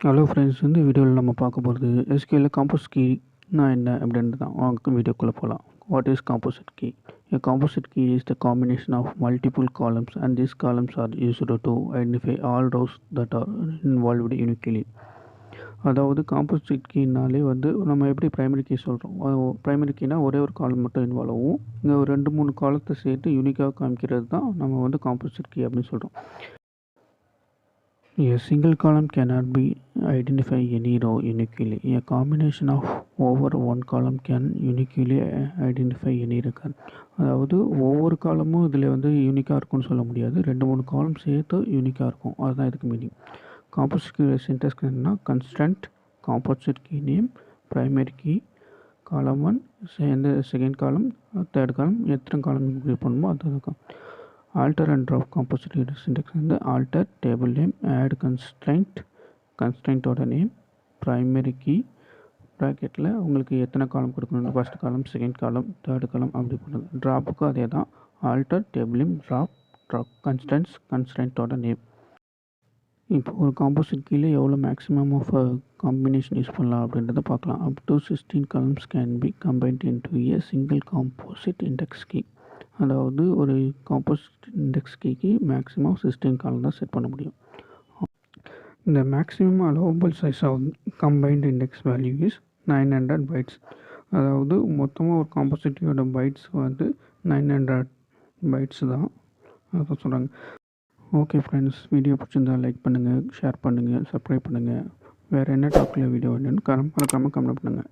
Hello friends, இந்த வீடியோவில் நம்ம பார்க்க போகிறது SQL காம்போசிட் கீனா என்ன அப்படின்றது தான். வாங்க வீடியோக்குள்ளே போகலாம். What is composite key? A composite key is the combination of multiple columns, and these columns are used to identify all rows that are involved uniquely. அதாவது காம்போசிட் கீனாலே நம்ம எப்படி ப்ரைமரி கீ சொல்கிறோம். ப்ரைமரி கீனா ஒரே ஒரு காலம் மட்டும் இன்வால்வ் ஆகும். இங்கே ஒரு 2-3 காலத்தை சேர்த்து யூனிக்காக காமிக்கிறது தான் நம்ம காம்போசிட் கீ அப்படின்னு சொல்கிறோம். A single column cannot be identify any row uniquely. A combination of over one column can uniquely identify any record. அதாவது ஒவ்வொரு காலமும் இதில் யூனிக்காக இருக்கும்னு சொல்ல முடியாது. 2-3 காலம் சேர்த்து யூனிக்காக இருக்கும். அதுதான் இதுக்கு மீனிங். காம்போசிட் கீ சின்டாக்ஸ் என்னன்னா constant, composite key name, primary key, column 1, second column, third காலம், எத்தனை காலம் க்ரியேட் பண்ணணுமோ அது இருக்கும். Alter and drop composite syntax alter table name, add constraint name, primary key ப்ராக்கெட்டில் உங்களுக்கு எத்தனை காலம் கொடுக்கணும், ஃபஸ்ட் காலம், செகண்ட் காலம், தேர்ட் காலம் அப்படி பண்ணுறது. ட்ராப்புக்கு அதே தான், ஆல்டர் டேபிள் நேம், ட்ராப் கன்ஸ்டன்ட்டோட நேம். இப்போ ஒரு காம்போசிட் கீழே எவ்வளோ மேக்ஸிமம் ஆஃப் காம்பினேஷன் யூஸ் பண்ணலாம் அப்படின்றத பார்க்கலாம். Up to 16 columns can be combined into a single composite index key. அதாவது ஒரு காம்போசிட் இண்டெக்ஸ் கீக்கு மேக்ஸிமம் 16 காலம் தான் செட் பண்ண முடியும். இந்த maximum allowable size of combined index value is 900 bytes. அதாவது மொத்தமாக ஒரு காம்போசிட்டியோட பைட்ஸ் 900 பைட்ஸ் தான். அதான் சொல்கிறாங்க. ஓகே ஃப்ரெண்ட்ஸ், வீடியோ பிடிச்சிருந்தா லைக் பண்ணுங்கள், ஷேர் பண்ணுங்கள், சப்ஸ்கிரைப் பண்ணுங்கள். வேறு என்ன டாப்பிக்கில் வீடியோ வேணும்னு மறக்காமல் கமெண்ட் பண்ணுங்கள்.